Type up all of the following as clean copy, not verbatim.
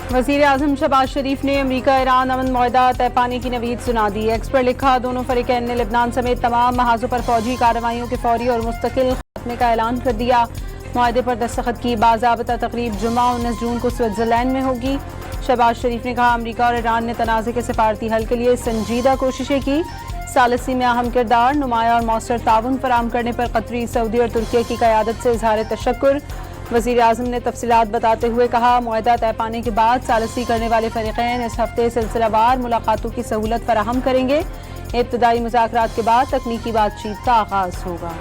वज़ीर आज़म शहबाज शरीफ ने अमरीका ईरान अमन मुआहदा तय पाने की नवीद सुना दी। एक्स पर लिखा, दोनों फरीकैन ने लेबनान समेत तमाम महाजों पर फौजी कार्रवाइयों के फौरी और मुस्तकिल खात्मे का ऐलान कर दिया। मुआहदे पर दस्तखत की बाज़ाबता तकरीब जुम्मा 19 जून को स्विट्जरलैंड में होगी। शहबाज शरीफ ने कहा, अमरीका और ईरान ने तनाज़े के सिफारती हल के लिए संजीदा कोशिशें की। सालसी में अहम किरदार, नुमाया और मौसर ताउन फराम करने पर कतरी, सऊदी और तुर्की की क़यादत से इज़हार तशक्कुर। वज़ीर आज़म ने तफसीलात बताते हुए कहा, मुआहदा तय पाने के बाद सालसी करने वाले फरीक़ैन इस हफ्ते सिलसिलावार मुलाकातों की सहूलत फराहम करेंगे। इब्तदाई मुज़ाकरात के बाद तकनीकी बातचीत का आगाज़ होगा।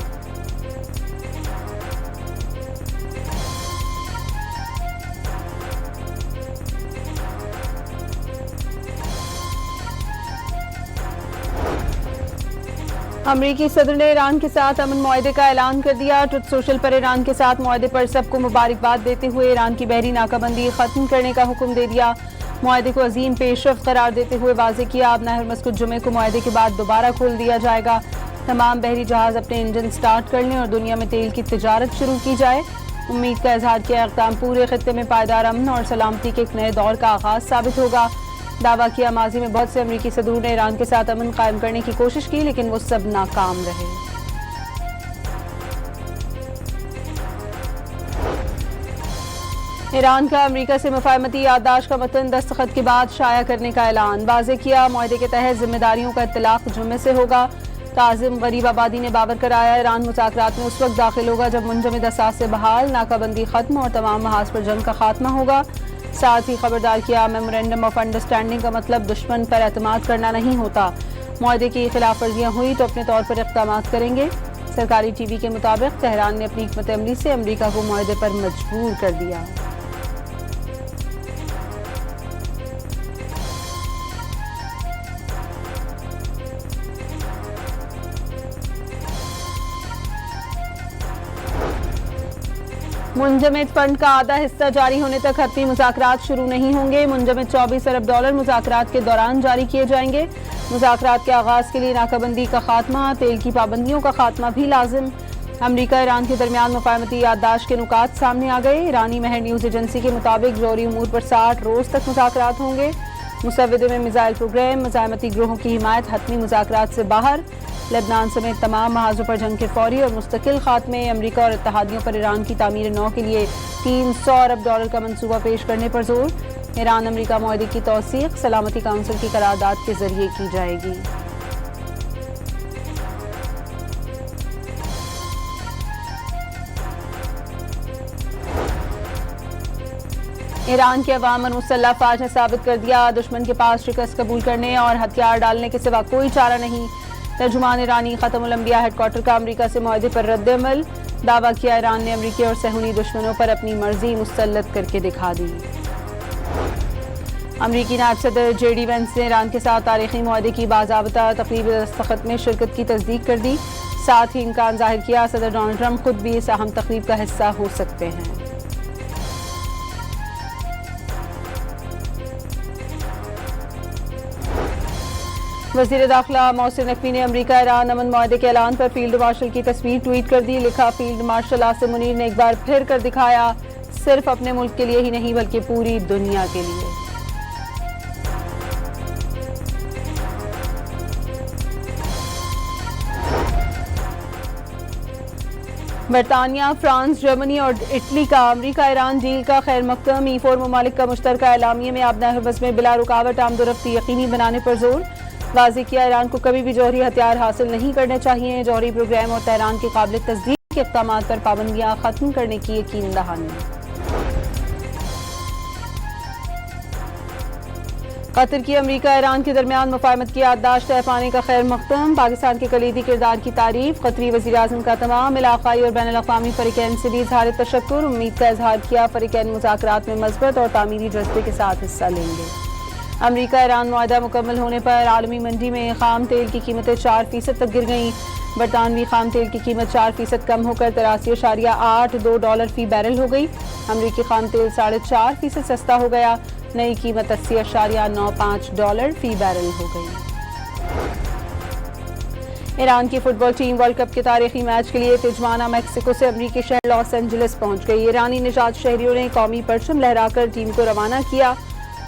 अमरीकी सदर ने ईरान के साथ अमन मुआहदे का ऐलान कर दिया। ट्रुथ सोशल पर ईरान के साथ मुआहदे पर सबको मुबारकबाद देते हुए ईरान की बहरी नाकाबंदी खत्म करने का हुक्म दे दिया। मुआहदे को अजीम पेशरफ्त करार देते हुए वाज़े किया, अब नहर को जुमे को मुआहदे के बाद दोबारा खोल दिया जाएगा। तमाम बहरी जहाज अपने इंजन स्टार्ट कर लें और दुनिया में तेल की तिजारत शुरू की जाए। उम्मीद का इजहार किया, इक़दाम पूरे खित्ते में पायदार अमन और सलामती के एक नए दौर का आगाज साबित होगा। दावा किया, माजी में बहुत से अमरीकी सदूर ने ईरान के साथ अमन कायम करने की कोशिश की, लेकिन वो सब नाकाम रहे। ईरान का अमरीका से मुफाहमती याददाश्त का मतन दस्तखत के बाद शाया करने का ऐलान। वाज़े किया, मुआहदे के तहत जिम्मेदारियों का इत्तलाक जुम्मे से होगा। ताज़िम गरीब आबादी ने बावर कराया, ईरान मुज़ाकरात में उस वक्त दाखिल होगा जब मुंजमद असास से बहाल, नाकाबंदी खत्म और तमाम महाज पर जंग का खात्मा होगा। साथ ही खबरदार किया, मेमोरेंडम ऑफ अंडरस्टैंडिंग का मतलब दुश्मन पर एतमाद करना नहीं होता। मुआहदे की खिलाफ वर्जियाँ हुई तो अपने तौर पर इक़दाम करेंगे। सरकारी टीवी के मुताबिक तेहरान ने अपनी हिकमत अमली से अमरीका को मुआहदे पर मजबूर कर दिया। मुंजमद फंड का आधा हिस्सा जारी होने तक हतमी मुज़ाकरात शुरू नहीं होंगे। मुंजमद $24 अरब मुज़ाकरात के दौरान जारी किए जाएंगे। मुज़ाकरात के आगाज़ के लिए नाकाबंदी का खात्मा, तेल की पाबंदियों का खात्मा भी लाजिम। अमरीका ईरान के दरमियान मुफाहमती याददाश्त के नुकात सामने आ गए। ईरानी महर न्यूज़ एजेंसी के मुताबिक जौहरी उमूर पर 60 रोज़ तक मुज़ाकरात होंगे। मुसव्वदे में मिसाइल प्रोग्राम, मज़ाहमती ग्रोहों की हिमायत, हतमी मुज़ाकरात से बाहर। लेबनान समेत तमाम महाजों पर जंग के फौरी और मुस्तकिल खात्मे। अमरीका और इत्तहादियों पर ईरान की तामीर नौ के लिए $300 अरब का मंसूबा पेश करने पर जोर। ईरान अमरीका मुआहदे की तौसीक सलामती काउंसिल की करारदाद के जरिए की जाएगी। ईरान के अवाम और मुसल्लह फ़ौज ने साबित कर दिया, दुश्मन के पास शिकस्त कबूल करने और हथियार डालने के सिवा कोई चारा नहीं। तर्जुमान ईरानी ख़त्मुल अंबिया हेडक्वार्टर का अमरीका से मुआहदे पर रद्द-ए-अमल। दावा किया, ईरान ने अमरीकी और सहूनी दुश्मनों पर अपनी मर्जी मुसल्लत करके दिखा दी। अमरीकी नायब सदर JD वेंस ने ईरान के साथ तारीखी मुआहदे की बाज़ाबता तक़रीब दस्तखत में शिरकत की तस्दीक कर दी। साथ ही इम्कान जाहिर किया, सदर डोनाल्ड ट्रंप खुद भी इस अहम तक़रीब का हिस्सा हो सकते हैं। वज़ीर दाखिला मोहसिन नकवी ने अमरीका ईरान अमन मुआहदे के ऐलान पर फील्ड मार्शल की तस्वीर ट्वीट कर दी। लिखा, फील्ड मार्शल आसिम मुनीर ने एक बार फिर कर दिखाया, सिर्फ अपने मुल्क के लिए ही नहीं बल्कि पूरी दुनिया के लिए। बरतानिया, फ्रांस, जर्मनी और इटली का अमरीका ईरान डील का खैर मकदम। E4 ममालिक का मुश्तरका एलामिया में अब नहर में बिला रुकावट आमदोरफ्ती यकीनी बनाने पर जोर। वाज़े किया, ईरान को कभी भी जौहरी हथियार हासिल नहीं करने चाहिए। जौहरी प्रोग्राम और तेहरान के काबिल तस्दीक के इक़दामात पर पाबंदियाँ खत्म करने की यकीन दहानी। कतर की अमरीका ईरान के दरमियान मुफाहमत की याददाश्त तय पाने का खैर मकदम। पाकिस्तान के कलीदी किरदार की तारीफ। कतरी वज़ीर आज़म का तमाम इलाक़ाई और बैनुल अक़वामी फ़रीक़ैन से भी इज़हार तशक्कुर। उम्मीद का इज़हार किया, फ़रीक़ैन मुज़ाकरात में मज़बूत और तामीरी जज्बे के साथ हिस्सा लेंगे। अमरीका ईरान मुआहदा मुकम्मल होने पर आलमी मंडी में खाम तेल की कीमतें 4% तक गिर गईं। बरतानवी खाम तेल की कीमत 4% कम होकर $83.82 फी बैरल हो गई। अमरीकी खाम तेल 4.5% सस्ता हो गया। नई कीमत $80.95 फी बैरल हो गई। ईरान की फुटबॉल टीम वर्ल्ड कप के तारीखी मैच के लिए तिजवाना मैक्सिको से अमरीकी शहर लॉस एंजलिस पहुंच गई। ईरानी निजात शहरियों ने कौमी परचम लहराकर टीम को रवाना किया।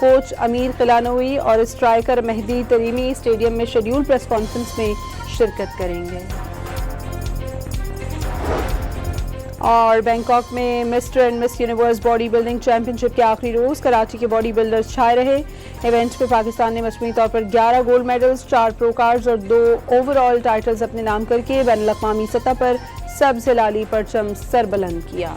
कोच अमीर खिलानोई और स्ट्राइकर मेहदी तरीमी स्टेडियम में शेड्यूल प्रेस कॉन्फ्रेंस में शिरकत करेंगे। और बैंकॉक में mister and miss universe body building championship के आखिरी रोज कराची के बॉडी बिल्डर्स छाए रहे। इवेंट में पाकिस्तान ने मजमूई तौर पर 11 गोल्ड मेडल्स, 4 प्रो कार्ड्स और 2 ओवरऑल टाइटल्स अपने नाम करके बैनुल अक़वामी सतह पर सब्ज़ हिलाली परचम सरबुलंद किया।